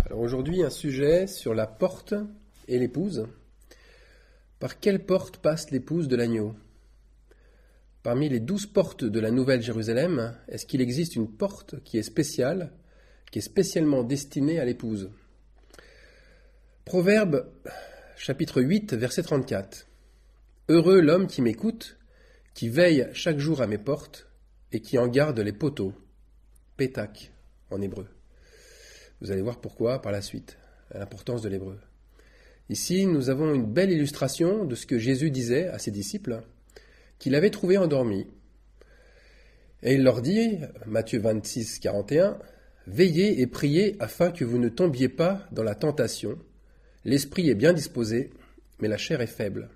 Alors aujourd'hui, un sujet sur la porte et l'épouse. Par quelle porte passe l'épouse de l'agneau? Parmi les 12 portes de la Nouvelle Jérusalem, est-ce qu'il existe une porte qui est spéciale, qui est spécialement destinée à l'épouse? Proverbe, chapitre 8, verset 34. Heureux l'homme qui m'écoute, qui veille chaque jour à mes portes et qui en garde les poteaux. Pétak, en hébreu. Vous allez voir pourquoi par la suite, l'importance de l'hébreu. Ici, nous avons une belle illustration de ce que Jésus disait à ses disciples, qu'il avait trouvé endormis. Et il leur dit, Matthieu 26, 41, « Veillez et priez afin que vous ne tombiez pas dans la tentation. L'esprit est bien disposé, mais la chair est faible. »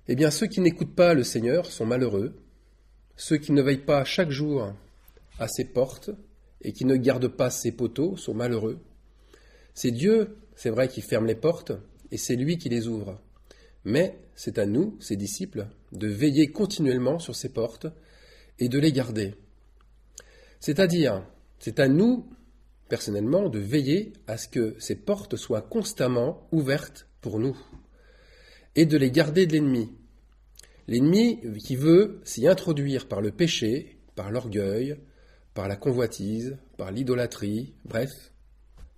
Eh bien, ceux qui n'écoutent pas le Seigneur sont malheureux. Ceux qui ne veillent pas chaque jour à ses portes et qui ne gardent pas ses poteaux sont malheureux. C'est Dieu, c'est vrai, qui ferme les portes et c'est lui qui les ouvre. Mais c'est à nous, ses disciples, de veiller continuellement sur ces portes et de les garder. C'est-à-dire, c'est à nous, personnellement, de veiller à ce que ces portes soient constamment ouvertes pour nous et de les garder de l'ennemi. L'ennemi qui veut s'y introduire par le péché, par l'orgueil, par la convoitise, par l'idolâtrie, bref,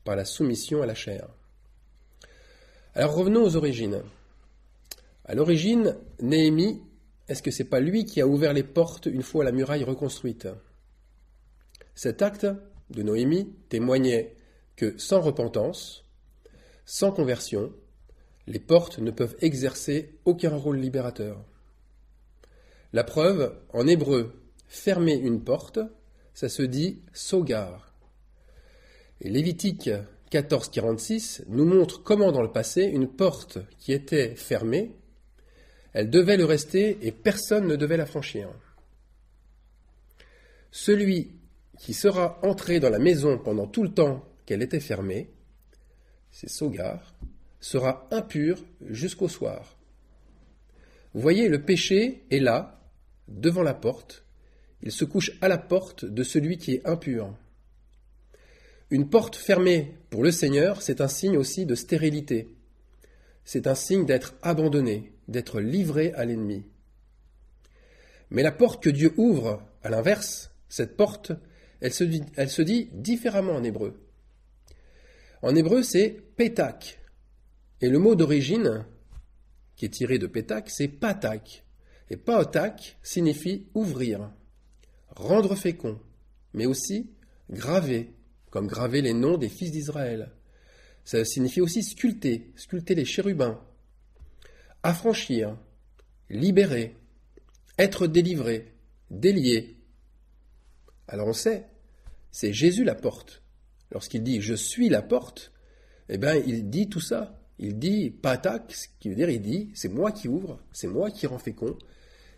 par la soumission à la chair. Alors revenons aux origines. À l'origine, Néhémie, est-ce que c'est pas lui qui a ouvert les portes une fois la muraille reconstruite? Cet acte de Néhémie témoignait que sans repentance, sans conversion, les portes ne peuvent exercer aucun rôle libérateur. La preuve, en hébreu, fermer une porte, ça se dit « sogar ». Et Lévitique 14,46 nous montre comment dans le passé, une porte qui était fermée, elle devait le rester et personne ne devait la franchir. Celui qui sera entré dans la maison pendant tout le temps qu'elle était fermée, c'est sogar, sera impur jusqu'au soir. Vous voyez, le péché est là, devant la porte. Il se couche à la porte de celui qui est impur. Une porte fermée pour le Seigneur, c'est un signe aussi de stérilité. C'est un signe d'être abandonné, d'être livré à l'ennemi. Mais la porte que Dieu ouvre, à l'inverse, cette porte, elle se dit différemment en hébreu. En hébreu, c'est pétak. Et le mot d'origine, qui est tiré de pétak, c'est patak. Et paotak signifie ouvrir, rendre fécond, mais aussi graver, comme graver les noms des fils d'Israël. Ça signifie aussi sculpter les chérubins, affranchir, libérer, être délivré, délié. Alors on sait, c'est Jésus la porte. Lorsqu'il dit « je suis la porte », eh bien il dit tout ça. Il dit « patak », ce qui veut dire, il dit « c'est moi qui ouvre, c'est moi qui rend fécond,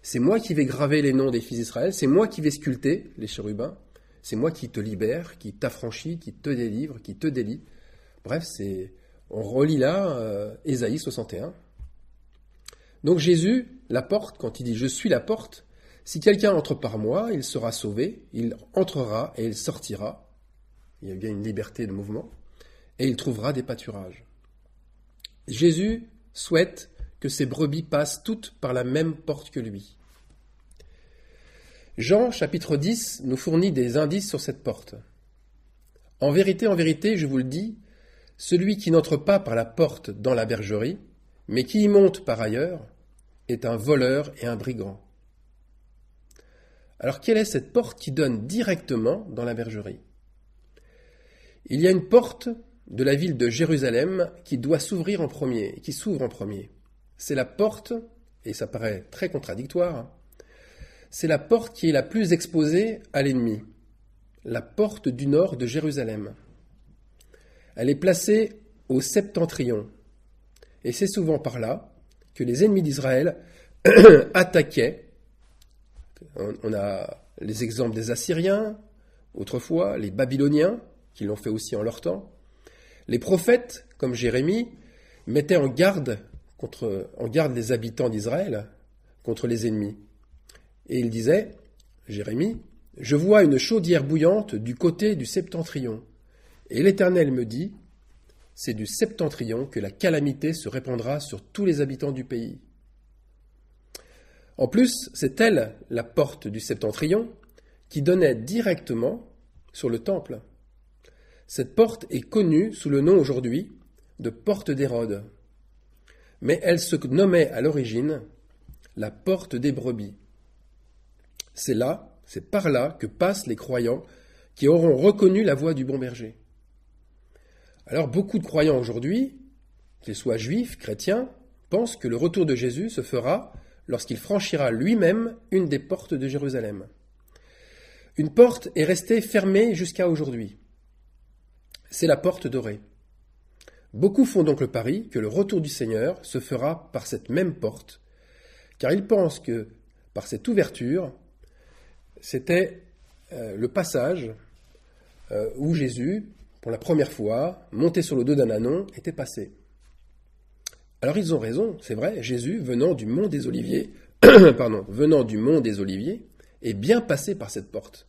c'est moi qui vais graver les noms des fils d'Israël, c'est moi qui vais sculpter les chérubins, c'est moi qui te libère, qui t'affranchit, qui te délivre, qui te délie. » Bref, on relit là Ésaïe 61. Donc Jésus, la porte, quand il dit « je suis la porte », si quelqu'un entre par moi, il sera sauvé, il entrera et il sortira. Il y a bien une liberté de mouvement. Et il trouvera des pâturages. Jésus souhaite que ses brebis passent toutes par la même porte que lui. Jean, chapitre 10, nous fournit des indices sur cette porte. En vérité, je vous le dis, celui qui n'entre pas par la porte dans la bergerie, mais qui y monte par ailleurs, est un voleur et un brigand. Alors, quelle est cette porte qui donne directement dans la bergerie? Il y a une porte de la ville de Jérusalem qui doit s'ouvrir en premier, qui s'ouvre en premier. C'est la porte, et ça paraît très contradictoire, c'est la porte qui est la plus exposée à l'ennemi, la porte du nord de Jérusalem. Elle est placée au septentrion, et c'est souvent par là que les ennemis d'Israël attaquaient. On a les exemples des Assyriens, autrefois, les Babyloniens, qui l'ont fait aussi en leur temps. Les prophètes, comme Jérémie, mettaient en garde les habitants d'Israël contre les ennemis. Et il disait, Jérémie, « Je vois une chaudière bouillante du côté du septentrion, Et l'Éternel me dit, c'est du septentrion que la calamité se répandra sur tous les habitants du pays. En plus, c'est elle, la porte du septentrion, qui donnait directement sur le temple. Cette porte est connue sous le nom aujourd'hui de porte d'Hérode. Mais elle se nommait à l'origine la porte des brebis. C'est par là que passent les croyants qui auront reconnu la voix du bon berger. Alors beaucoup de croyants aujourd'hui, qu'ils soient juifs, chrétiens, pensent que le retour de Jésus se fera lorsqu'il franchira lui-même une des portes de Jérusalem. Une porte est restée fermée jusqu'à aujourd'hui. C'est la porte dorée. Beaucoup font donc le pari que le retour du Seigneur se fera par cette même porte, car ils pensent que par cette ouverture, c'était le passage où Jésus, pour la première fois, monté sur le dos d'un ânon, était passé. Alors ils ont raison, c'est vrai, Jésus, venant du mont des Oliviers, est bien passé par cette porte,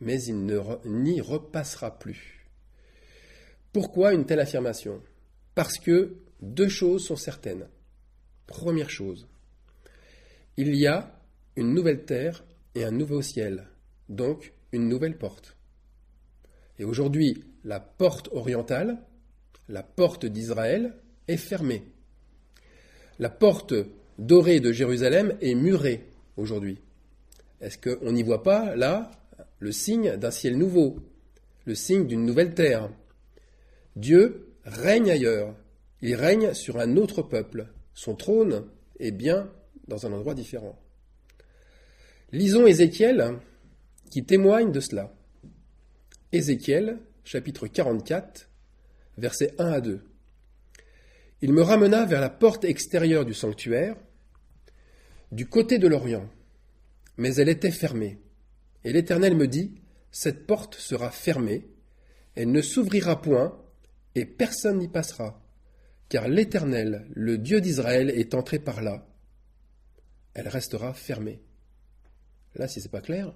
mais il n'y repassera plus. Pourquoi une telle affirmation ? Parce que deux choses sont certaines. Première chose, il y a une nouvelle terre et un nouveau ciel, donc une nouvelle porte. Et aujourd'hui, la porte orientale, la porte d'Israël, est fermée. La porte dorée de Jérusalem est murée aujourd'hui. Est-ce qu'on n'y voit pas, là, le signe d'un ciel nouveau, le signe d'une nouvelle terre ? Dieu règne ailleurs. Il règne sur un autre peuple. Son trône est bien dans un endroit différent. Lisons Ézéchiel qui témoigne de cela. Ézéchiel, chapitre 44, versets 1 à 2. Il me ramena vers la porte extérieure du sanctuaire, du côté de l'Orient, mais elle était fermée. Et l'Éternel me dit, cette porte sera fermée, elle ne s'ouvrira point, et personne n'y passera, car l'Éternel, le Dieu d'Israël, est entré par là. Elle restera fermée. Là, si c'est pas clair,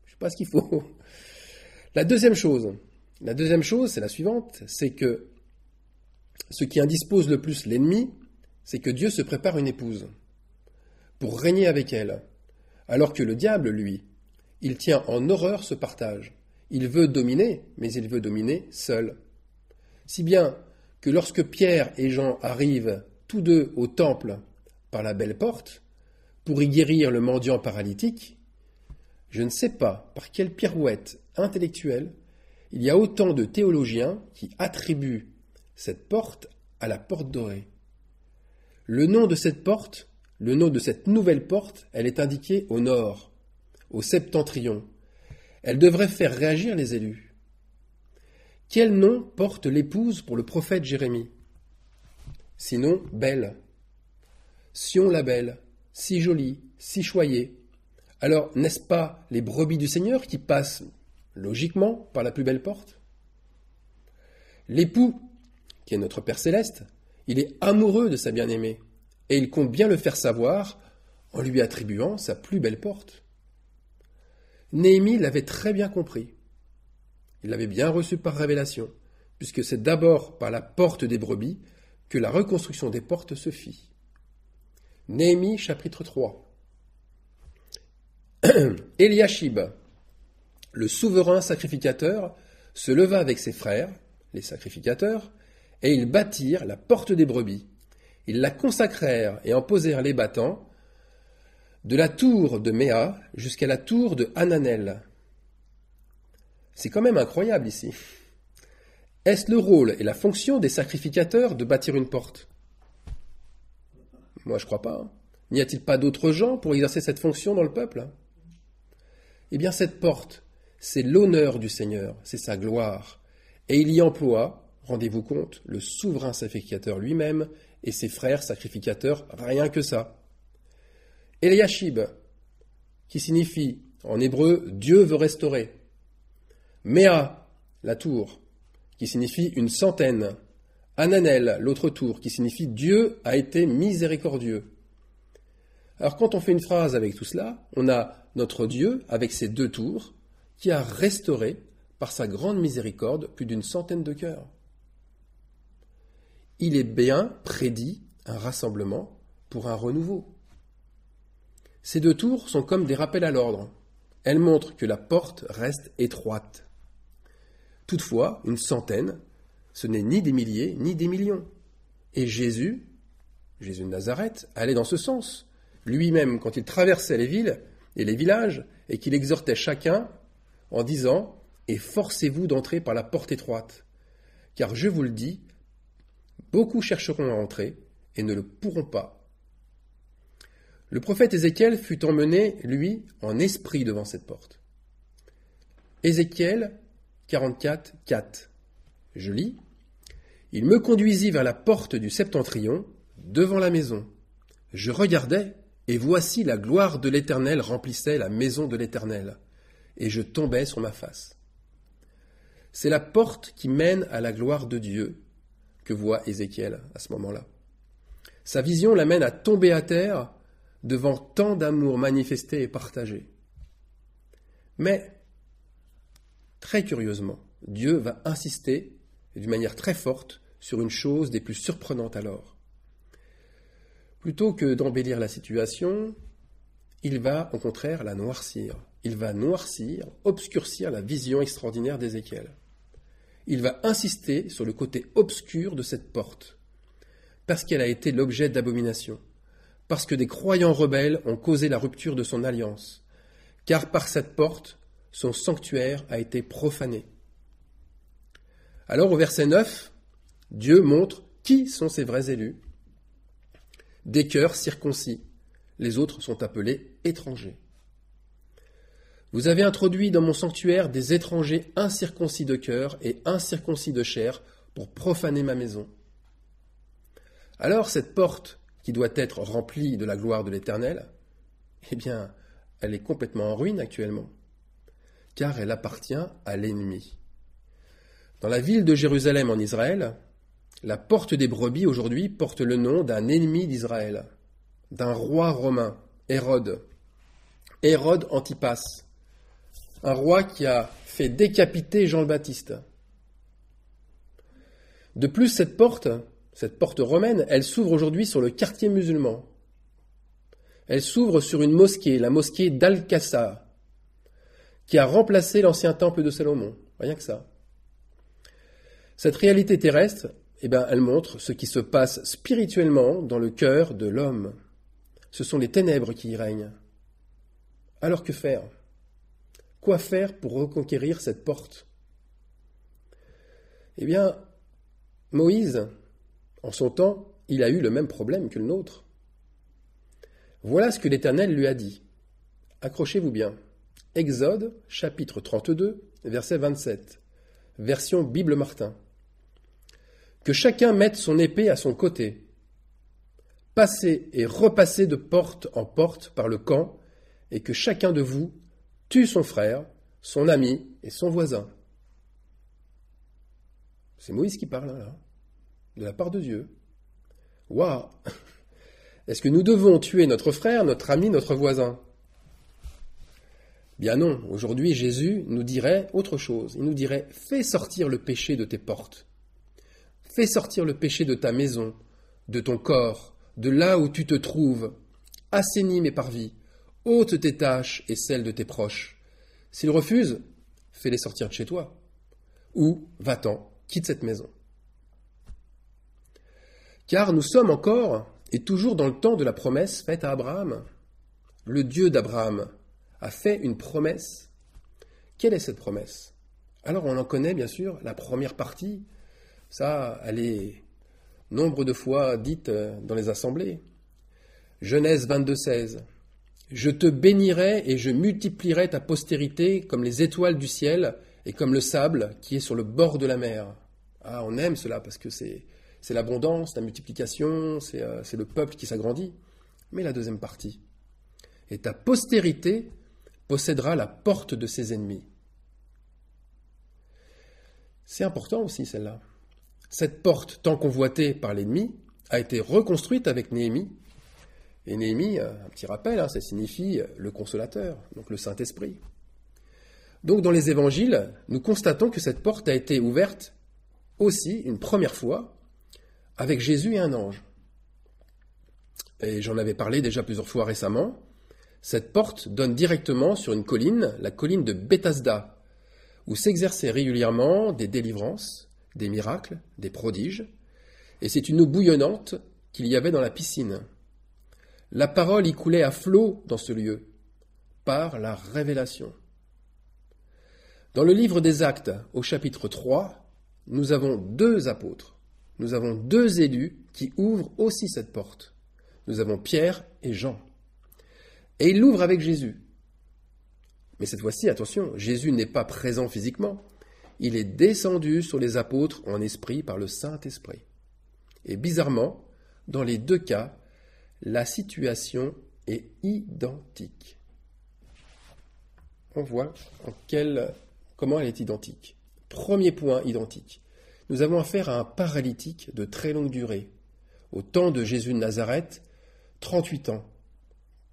je sais pas ce qu'il faut. La deuxième chose, c'est la suivante, c'est que ce qui indispose le plus l'ennemi, c'est que Dieu se prépare une épouse pour régner avec elle, alors que le diable, lui, il tient en horreur ce partage. Il veut dominer, mais il veut dominer seul. Si bien que lorsque Pierre et Jean arrivent tous deux au temple par la belle porte, pour y guérir le mendiant paralytique, je ne sais pas par quelle pirouette intellectuelle il y a autant de théologiens qui attribuent cette porte à la porte dorée. Le nom de cette porte, le nom de cette nouvelle porte, elle est indiquée au nord, au septentrion. Elle devrait faire réagir les élus. Quel nom porte l'épouse pour le prophète Jérémie ? Sinon, belle. Sion la belle, si jolie, si choyée. Alors, n'est-ce pas les brebis du Seigneur qui passent logiquement par la plus belle porte ? L'époux, qui est notre Père Céleste, il est amoureux de sa bien-aimée, et il compte bien le faire savoir en lui attribuant sa plus belle porte. Néhémie l'avait très bien compris. Il l'avait bien reçu par révélation, puisque c'est d'abord par la porte des brebis que la reconstruction des portes se fit. Néhémie chapitre 3. Eliashib, le souverain sacrificateur, se leva avec ses frères, les sacrificateurs, et ils bâtirent la porte des brebis. Ils la consacrèrent et en posèrent les battants, de la tour de Méa jusqu'à la tour de Hananel. C'est quand même incroyable ici. Est-ce le rôle et la fonction des sacrificateurs de bâtir une porte ? Moi, je crois pas. N'y a-t-il pas d'autres gens pour exercer cette fonction dans le peuple ? Eh bien, cette porte, c'est l'honneur du Seigneur, c'est sa gloire. Et il y emploie, rendez-vous compte, le souverain sacrificateur lui-même et ses frères sacrificateurs, rien que ça. Eliashib, qui signifie en hébreu « Dieu veut restaurer ». Méa, la tour, qui signifie une centaine. Hananel, l'autre tour, qui signifie « Dieu a été miséricordieux ». Alors quand on fait une phrase avec tout cela, on a notre Dieu, avec ses deux tours, qui a restauré par sa grande miséricorde, plus d'100 de cœurs. Il est bien prédit un rassemblement pour un renouveau. Ces 2 tours sont comme des rappels à l'ordre. Elles montrent que la porte reste étroite. Toutefois, 100, ce n'est ni des milliers ni des millions. Et Jésus de Nazareth, allait dans ce sens. Lui-même, quand il traversait les villes et les villages, et qu'il exhortait chacun en disant « Efforcez-vous d'entrer par la porte étroite, car je vous le dis, beaucoup chercheront à entrer et ne le pourront pas. » Le prophète Ézéchiel fut emmené, lui, en esprit devant cette porte. Ézéchiel 44, 4. Je lis. « Il me conduisit vers la porte du septentrion, devant la maison. Je regardais, et voici la gloire de l'Éternel remplissait la maison de l'Éternel, et je tombais sur ma face. » C'est la porte qui mène à la gloire de Dieu que voit Ézéchiel à ce moment-là. Sa vision l'amène à tomber à terre devant tant d'amour manifesté et partagé. Mais, très curieusement, Dieu va insister, d'une manière très forte, sur une chose des plus surprenantes alors. Plutôt que d'embellir la situation, il va au contraire la noircir. Il va noircir, obscurcir la vision extraordinaire d'Ézéchiel. Il va insister sur le côté obscur de cette porte, parce qu'elle a été l'objet d'abomination, parce que des croyants rebelles ont causé la rupture de son alliance, car par cette porte, son sanctuaire a été profané. Alors au verset 9, Dieu montre qui sont ses vrais élus. Des cœurs circoncis, les autres sont appelés étrangers. Vous avez introduit dans mon sanctuaire des étrangers incirconcis de cœur et incirconcis de chair pour profaner ma maison. Alors cette porte, qui doit être remplie de la gloire de l'Éternel, eh bien, elle est complètement en ruine actuellement, car elle appartient à l'ennemi. Dans la ville de Jérusalem en Israël, la porte des brebis aujourd'hui porte le nom d'un ennemi d'Israël, d'un roi romain, Hérode Antipas, un roi qui a fait décapiter Jean le Baptiste. De plus, cette porte romaine, elle s'ouvre aujourd'hui sur le quartier musulman. Elle s'ouvre sur une mosquée, la mosquée d'Al-Aqsa, qui a remplacé l'ancien temple de Salomon. Rien que ça. Cette réalité terrestre, elle montre ce qui se passe spirituellement dans le cœur de l'homme. Ce sont les ténèbres qui y règnent. Alors que faire ? Quoi faire pour reconquérir cette porte ? Moïse, en son temps, il a eu le même problème que le nôtre. Voilà ce que l'Éternel lui a dit. Accrochez-vous bien. Exode, chapitre 32, verset 27. Version Bible Martin. Que chacun mette son épée à son côté. Passez et repassez de porte en porte par le camp, et que chacun de vous tue son frère, son ami et son voisin. C'est Moïse qui parle, là, de la part de Dieu. Waouh ! Est-ce que nous devons tuer notre frère, notre ami, notre voisin ? Bien non, aujourd'hui Jésus nous dirait autre chose. Il nous dirait « Fais sortir le péché de tes portes. Fais sortir le péché de ta maison, de ton corps, de là où tu te trouves. Assainis mes parvis, ôte tes tâches et celles de tes proches. S'ils refusent, fais-les sortir de chez toi. Ou, va-t'en, quitte cette maison. » Car nous sommes encore et toujours dans le temps de la promesse faite à Abraham. Le Dieu d'Abraham a fait une promesse. Quelle est cette promesse ? Alors on en connaît bien sûr la première partie. Ça, elle est nombre de fois dite dans les assemblées. Genèse 22,16. Je te bénirai et je multiplierai ta postérité comme les étoiles du ciel et comme le sable qui est sur le bord de la mer. Ah, on aime cela parce que c'est l'abondance, la multiplication, c'est le peuple qui s'agrandit. Mais la deuxième partie. Et ta postérité possédera la porte de ses ennemis. C'est important aussi celle-là. Cette porte, tant convoitée par l'ennemi, a été reconstruite avec Néhémie. Et Néhémie, un petit rappel, ça signifie le consolateur, donc le Saint-Esprit. Donc dans les évangiles, nous constatons que cette porte a été ouverte aussi une première fois avec Jésus et un ange. Et j'en avais parlé déjà plusieurs fois récemment. Cette porte donne directement sur une colline, la colline de Bethesda, où s'exerçaient régulièrement des délivrances, des miracles, des prodiges, et c'est une eau bouillonnante qu'il y avait dans la piscine. La parole y coulait à flot dans ce lieu, par la révélation. Dans le livre des Actes, au chapitre 3, nous avons 2 apôtres, nous avons 2 élus qui ouvrent aussi cette porte. Nous avons Pierre et Jean. Et ils l'ouvrent avec Jésus. Mais cette fois-ci, attention, Jésus n'est pas présent physiquement. Il est descendu sur les apôtres en esprit par le Saint-Esprit. Et bizarrement, dans les 2 cas, la situation est identique. On voit comment elle est identique. Premier point identique. Nous avons affaire à un paralytique de très longue durée. Au temps de Jésus de Nazareth, 38 ans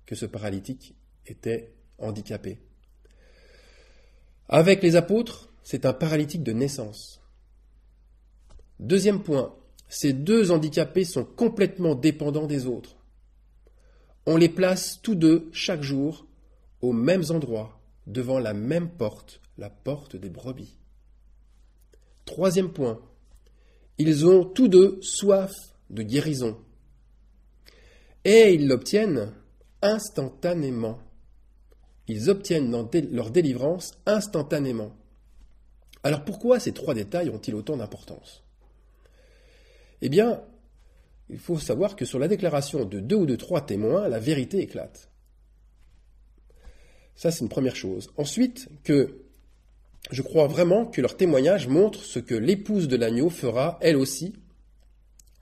que ce paralytique était handicapé. Avec les apôtres, c'est un paralytique de naissance. Deuxième point, ces 2 handicapés sont complètement dépendants des autres. On les place tous 2 chaque jour aux mêmes endroits, devant la même porte, la porte des brebis. Troisième point, ils ont tous 2 soif de guérison. Et ils l'obtiennent instantanément. Ils obtiennent leur délivrance instantanément. Alors pourquoi ces 3 détails ont-ils autant d'importance ? Eh bien, il faut savoir que sur la déclaration de 2 ou de 3 témoins, la vérité éclate. Ça, c'est une première chose. Ensuite, je crois vraiment que leur témoignage montre ce que l'épouse de l'agneau fera, elle aussi,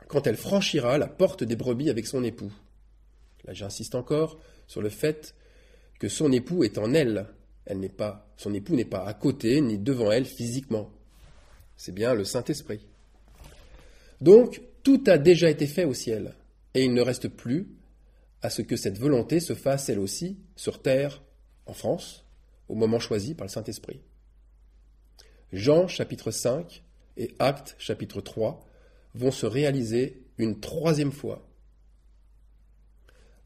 quand elle franchira la porte des brebis avec son époux. Là, j'insiste encore sur le fait que son époux est en elle. Son époux n'est pas à côté ni devant elle physiquement. C'est bien le Saint-Esprit. Donc, tout a déjà été fait au ciel, et il ne reste plus à ce que cette volonté se fasse elle aussi sur terre, en France, au moment choisi par le Saint-Esprit. Jean chapitre 5 et Actes chapitre 3 vont se réaliser une 3e fois.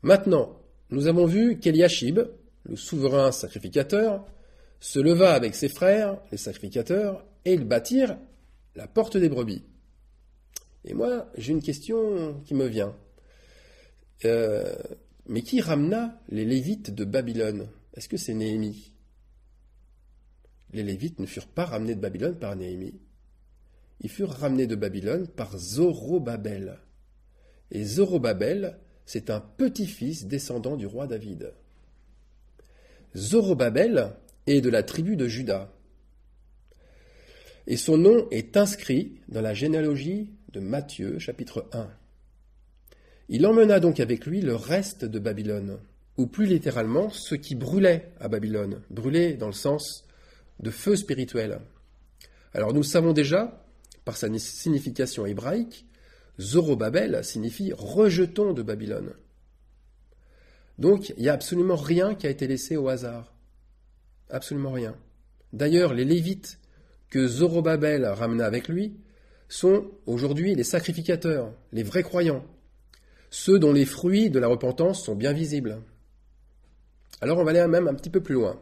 Maintenant, nous avons vu qu'Eliashib, le souverain sacrificateur, se leva avec ses frères, les sacrificateurs, et ils bâtirent la porte des brebis. Et moi, j'ai une question qui me vient. Mais qui ramena les Lévites de Babylone ? Est-ce que c'est Néhémie ? Les Lévites ne furent pas ramenés de Babylone par Néhémie. Ils furent ramenés de Babylone par Zorobabel. Et Zorobabel, c'est un petit-fils descendant du roi David. Zorobabel est de la tribu de Juda. Et son nom est inscrit dans la généalogie de Matthieu, chapitre 1. Il emmena donc avec lui le reste de Babylone, ou plus littéralement, ceux qui brûlaient à Babylone, brûlaient dans le sens de feu spirituel. Alors nous le savons déjà, par sa signification hébraïque, Zorobabel signifie « rejetons de Babylone ». Donc il n'y a absolument rien qui a été laissé au hasard. Absolument rien. D'ailleurs, les Lévites que Zorobabel ramena avec lui sont aujourd'hui les sacrificateurs, les vrais croyants, ceux dont les fruits de la repentance sont bien visibles. Alors on va aller même un petit peu plus loin.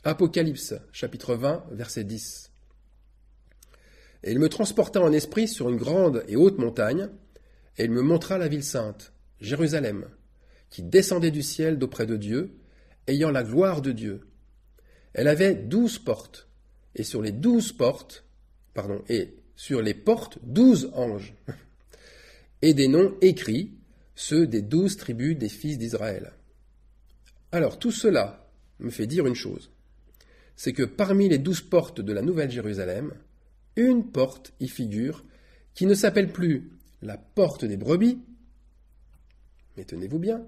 Apocalypse, chapitre 20, verset 10. « Et il me transporta en esprit sur une grande et haute montagne, et il me montra la ville sainte, Jérusalem, qui descendait du ciel d'auprès de Dieu, ayant la gloire de Dieu. Elle avait 12 portes, et sur les portes, 12 anges, et des noms écrits, ceux des 12 tribus des fils d'Israël. Alors tout cela me fait dire une chose, c'est que parmi les 12 portes de la Nouvelle Jérusalem, une porte y figure qui ne s'appelle plus la porte des brebis, mais tenez-vous bien,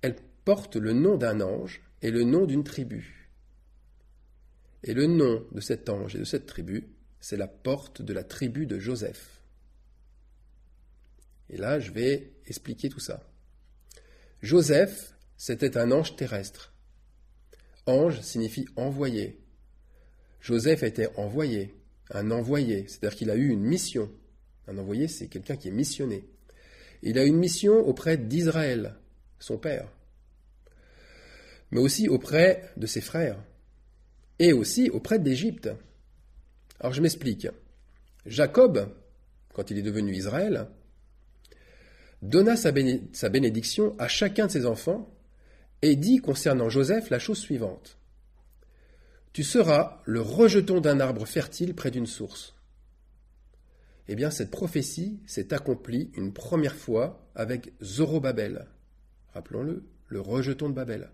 elle porte le nom d'un ange et le nom d'une tribu. Et le nom de cet ange et de cette tribu, c'est la porte de la tribu de Joseph. Et là, je vais expliquer tout ça. Joseph, c'était un ange terrestre. Ange signifie envoyé. Joseph était envoyé, un envoyé, c'est-à-dire qu'il a eu une mission. Un envoyé, c'est quelqu'un qui est missionné. Il a une mission auprès d'Israël, son père, mais aussi auprès de ses frères, et aussi auprès d'Égypte. Alors je m'explique. Jacob, quand il est devenu Israël, donna sa bénédiction à chacun de ses enfants et dit concernant Joseph la chose suivante. Tu seras le rejeton d'un arbre fertile près d'une source. Eh bien, cette prophétie s'est accomplie une première fois avec Zorobabel. Rappelons-le, le rejeton de Babel.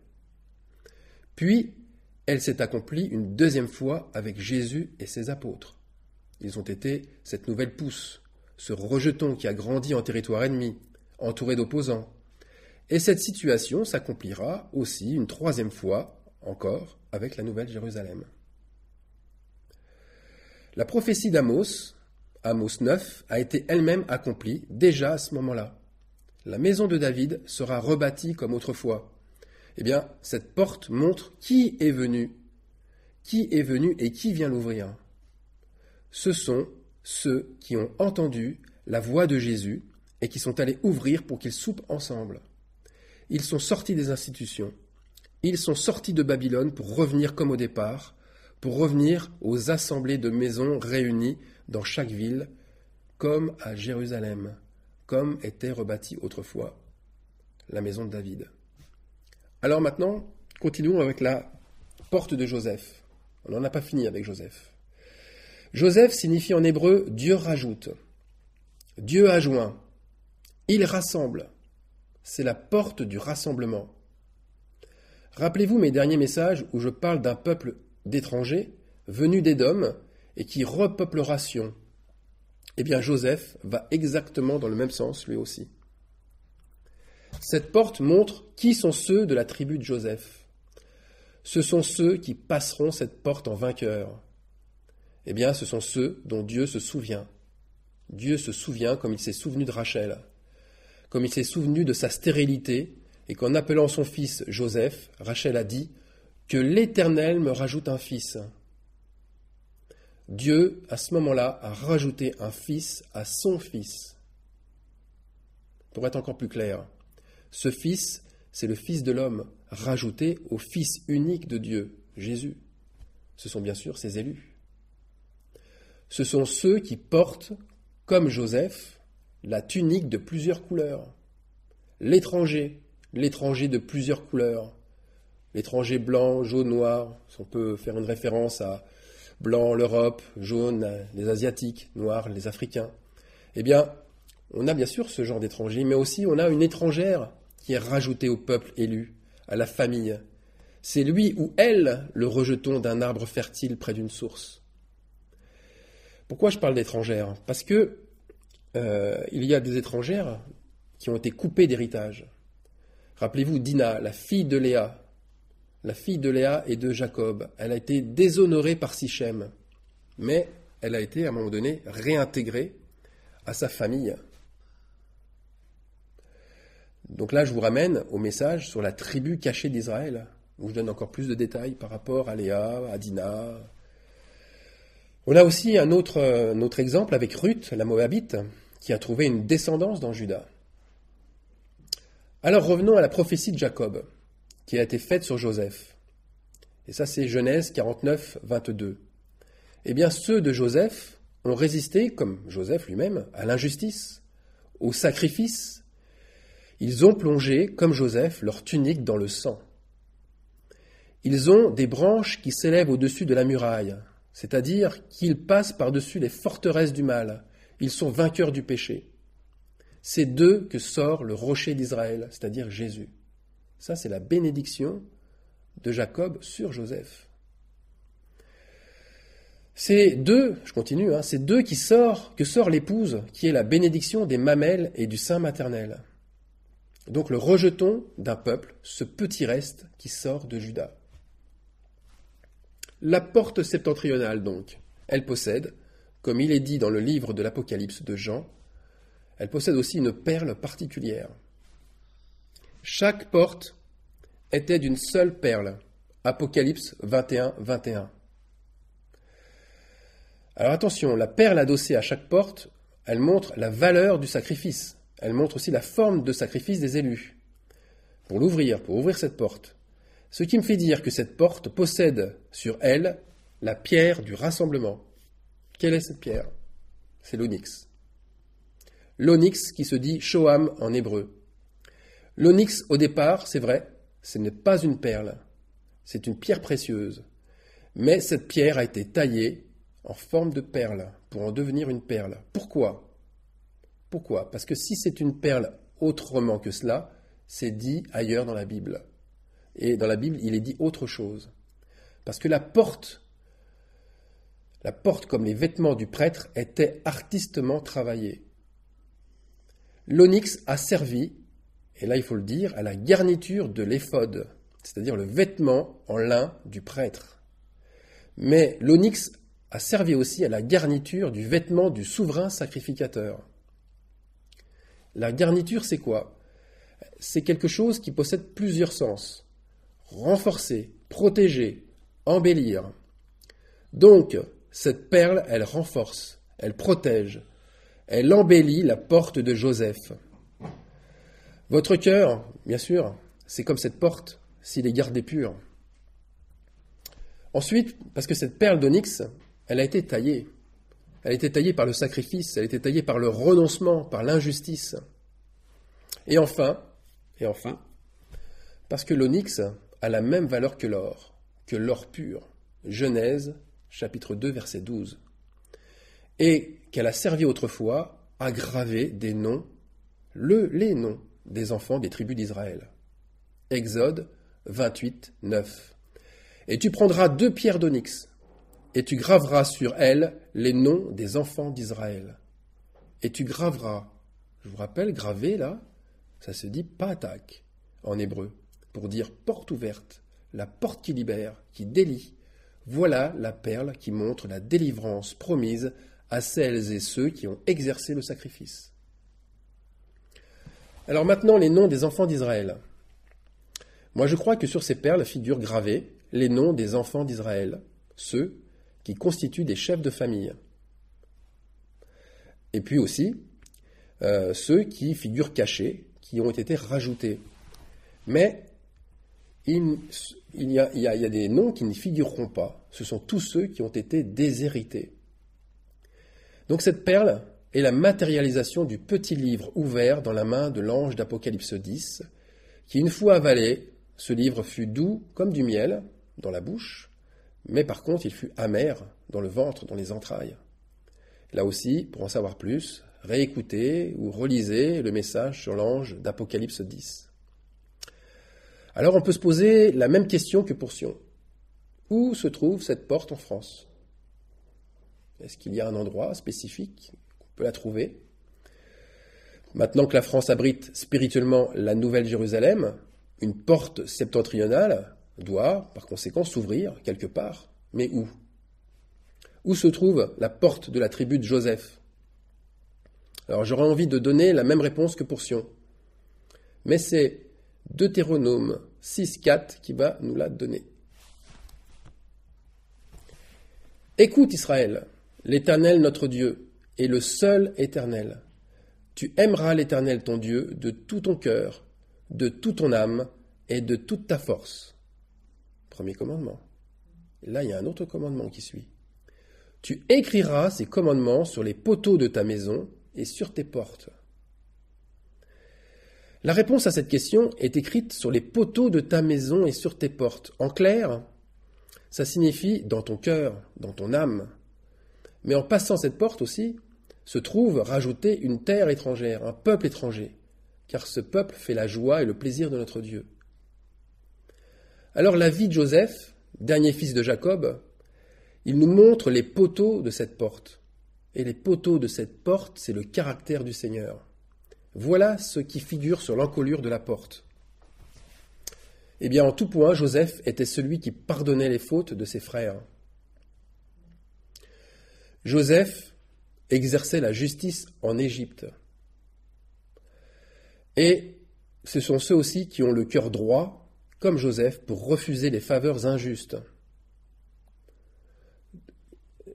Puis, elle s'est accomplie une deuxième fois avec Jésus et ses apôtres. Ils ont été cette nouvelle pousse, ce rejeton qui a grandi en territoire ennemi, entouré d'opposants. Et cette situation s'accomplira aussi une troisième fois encore avec la Nouvelle Jérusalem. La prophétie d'Amos, Amos 9, a été elle-même accomplie déjà à ce moment-là. La maison de David sera rebâtie comme autrefois. Eh bien, cette porte montre qui est venu et qui vient l'ouvrir. Ce sont ceux qui ont entendu la voix de Jésus et qui sont allés ouvrir pour qu'ils soupent ensemble. Ils sont sortis des institutions. Ils sont sortis de Babylone pour revenir comme au départ, pour revenir aux assemblées de maisons réunies dans chaque ville, comme à Jérusalem, comme était rebâtie autrefois la maison de David. Alors maintenant, continuons avec la porte de Joseph. On n'en a pas fini avec Joseph. Joseph signifie en hébreu « Dieu rajoute ». Dieu a joint. Il rassemble. C'est la porte du rassemblement. Rappelez-vous mes derniers messages où je parle d'un peuple d'étrangers venu d'Édom et qui repeuplera Sion. Eh bien, Joseph va exactement dans le même sens lui aussi. Cette porte montre qui sont ceux de la tribu de Joseph. Ce sont ceux qui passeront cette porte en vainqueurs. Eh bien, ce sont ceux dont Dieu se souvient. Dieu se souvient comme il s'est souvenu de Rachel, comme il s'est souvenu de sa stérilité, et qu'en appelant son fils Joseph, Rachel a dit « Que l'Éternel me rajoute un fils ». Dieu, à ce moment-là, a rajouté un fils à son fils. Pour être encore plus clair, ce fils, c'est le Fils de l'homme, rajouté au Fils unique de Dieu, Jésus. Ce sont bien sûr ses élus. Ce sont ceux qui portent, comme Joseph, la tunique de plusieurs couleurs. L'étranger de plusieurs couleurs. L'étranger blanc, jaune, noir. On peut faire une référence à blanc, l'Europe, jaune, les Asiatiques, noir, les Africains. Eh bien, on a bien sûr ce genre d'étranger, mais aussi on a une étrangère qui est rajoutée au peuple élu, à la famille. C'est lui ou elle le rejeton d'un arbre fertile près d'une source. Pourquoi je parle d'étrangères ? Parce que il y a des étrangères qui ont été coupées d'héritage. Rappelez-vous Dina, la fille de Léa. La fille de Léa et de Jacob. Elle a été déshonorée par Sichem, mais elle a été à un moment donné réintégrée à sa famille. Donc là, je vous ramène au message sur la tribu cachée d'Israël, où je donne encore plus de détails par rapport à Léa, à Dina. On a aussi un autre exemple avec Ruth, la Moabite, qui a trouvé une descendance dans Juda. Alors revenons à la prophétie de Jacob, qui a été faite sur Joseph. Et ça, c'est Genèse 49, 22. Eh bien, ceux de Joseph ont résisté, comme Joseph lui-même, à l'injustice, au sacrifice. Ils ont plongé, comme Joseph, leur tunique dans le sang. Ils ont des branches qui s'élèvent au-dessus de la muraille, c'est-à-dire qu'ils passent par-dessus les forteresses du mal. Ils sont vainqueurs du péché. C'est d'eux que sort le rocher d'Israël, c'est-à-dire Jésus. Ça, c'est la bénédiction de Jacob sur Joseph. C'est d'eux, je continue, c'est d'eux que sort l'épouse, qui est la bénédiction des mamelles et du sein maternel. Donc le rejeton d'un peuple, ce petit reste qui sort de Juda. La porte septentrionale, donc, elle possède, comme il est dit dans le livre de l'Apocalypse de Jean, elle possède aussi une perle particulière. Chaque porte était d'une seule perle, Apocalypse 21, 21. Alors attention, la perle adossée à chaque porte, elle montre la valeur du sacrifice. Elle montre aussi la forme de sacrifice des élus. Pour ouvrir cette porte. Ce qui me fait dire que cette porte possède sur elle la pierre du rassemblement. Quelle est cette pierre? C'est l'onyx. L'onyx qui se dit shoham en hébreu. L'onyx, au départ, c'est vrai, ce n'est pas une perle, c'est une pierre précieuse. Mais cette pierre a été taillée en forme de perle pour en devenir une perle. Pourquoi? Pourquoi? Parce que si c'est une perle autrement que cela, c'est dit ailleurs dans la Bible. Et dans la Bible, il est dit autre chose. Parce que la porte comme les vêtements du prêtre, était artistement travaillée. L'onyx a servi, et là il faut le dire, à la garniture de l'éphod, c'est-à-dire le vêtement en lin du prêtre. Mais l'onyx a servi aussi à la garniture du vêtement du souverain sacrificateur. La garniture, c'est quoi? C'est quelque chose qui possède plusieurs sens. Renforcer, protéger, embellir. Donc, cette perle, elle renforce, elle protège, elle embellit la porte de Joseph. Votre cœur, bien sûr, c'est comme cette porte, s'il est gardé pur. Ensuite, parce que cette perle d'onyx, elle a été taillée. Elle a été taillée par le sacrifice, elle a été taillée par le renoncement, par l'injustice. Et enfin, parce que l'onyx a la même valeur que l'or pur. Genèse, chapitre 2, verset 12. Et qu'elle a servi autrefois à graver des noms, les noms des enfants des tribus d'Israël. Exode 28, 9. Et tu prendras 2 pierres d'onyx, et tu graveras sur elles les noms des enfants d'Israël. Et tu graveras, je vous rappelle, graver là, ça se dit patak en hébreu, pour dire porte ouverte, la porte qui libère, qui délie. Voilà la perle qui montre la délivrance promise à celles et ceux qui ont exercé le sacrifice. Alors maintenant, les noms des enfants d'Israël. Moi, je crois que sur ces perles figurent gravés les noms des enfants d'Israël, ceux qui constituent des chefs de famille. Et puis aussi, ceux qui figurent cachés, qui ont été rajoutés. Mais il y a des noms qui ne figureront pas. Ce sont tous ceux qui ont été déshérités. Donc cette perle est la matérialisation du petit livre ouvert dans la main de l'ange d'Apocalypse 10, qui une fois avalé, ce livre fut doux comme du miel dans la bouche, mais par contre il fut amer dans le ventre, dans les entrailles. Là aussi, pour en savoir plus, réécoutez ou relisez le message sur l'ange d'Apocalypse 10. Alors on peut se poser la même question que pour Sion. Où se trouve cette porte en France? Est-ce qu'il y a un endroit spécifique qu'on peut la trouver? Maintenant que la France abrite spirituellement la Nouvelle Jérusalem, une porte septentrionale doit, par conséquent, s'ouvrir quelque part. Mais où? Où se trouve la porte de la tribu de Joseph? Alors j'aurais envie de donner la même réponse que pour Sion. Mais c'est Deutéronome 6,4 qui va nous la donner. Écoute Israël, l'Éternel notre Dieu est le seul Éternel. Tu aimeras l'Éternel ton Dieu de tout ton cœur, de toute ton âme et de toute ta force. Premier commandement. Et là, il y a un autre commandement qui suit. Tu écriras ces commandements sur les poteaux de ta maison et sur tes portes. La réponse à cette question est écrite sur les poteaux de ta maison et sur tes portes. En clair, ça signifie dans ton cœur, dans ton âme. Mais en passant cette porte aussi, se trouve rajoutée une terre étrangère, un peuple étranger, car ce peuple fait la joie et le plaisir de notre Dieu. Alors la vie de Joseph, dernier fils de Jacob, il nous montre les poteaux de cette porte. Et les poteaux de cette porte, c'est le caractère du Seigneur. Voilà ce qui figure sur l'encolure de la porte. Eh bien, en tout point, Joseph était celui qui pardonnait les fautes de ses frères. Joseph exerçait la justice en Égypte. Et ce sont ceux aussi qui ont le cœur droit, comme Joseph, pour refuser les faveurs injustes.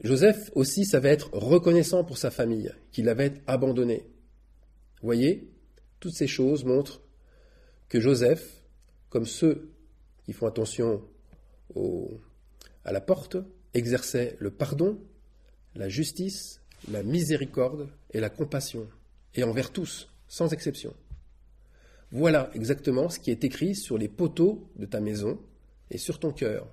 Joseph aussi savait être reconnaissant pour sa famille, qui l'avait abandonné. Vous voyez, toutes ces choses montrent que Joseph, comme ceux qui font attention à la porte, exerçait le pardon, la justice, la miséricorde et la compassion, et envers tous, sans exception. Voilà exactement ce qui est écrit sur les poteaux de ta maison et sur ton cœur.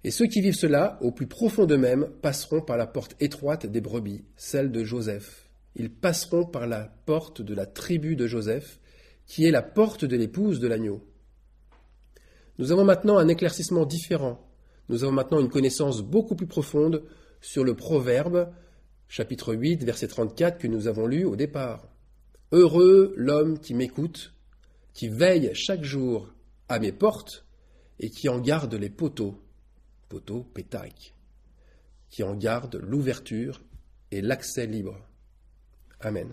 Et ceux qui vivent cela, au plus profond d'eux-mêmes, passeront par la porte étroite des brebis, celle de Joseph. Ils passeront par la porte de la tribu de Joseph, qui est la porte de l'épouse de l'agneau. Nous avons maintenant un éclaircissement différent. Nous avons maintenant une connaissance beaucoup plus profonde sur le Proverbe, chapitre 8, verset 34, que nous avons lu au départ. « Heureux l'homme qui m'écoute, qui veille chaque jour à mes portes et qui en garde les poteaux. » Poteau, pétac, qui en garde l'ouverture et l'accès libre. Amen.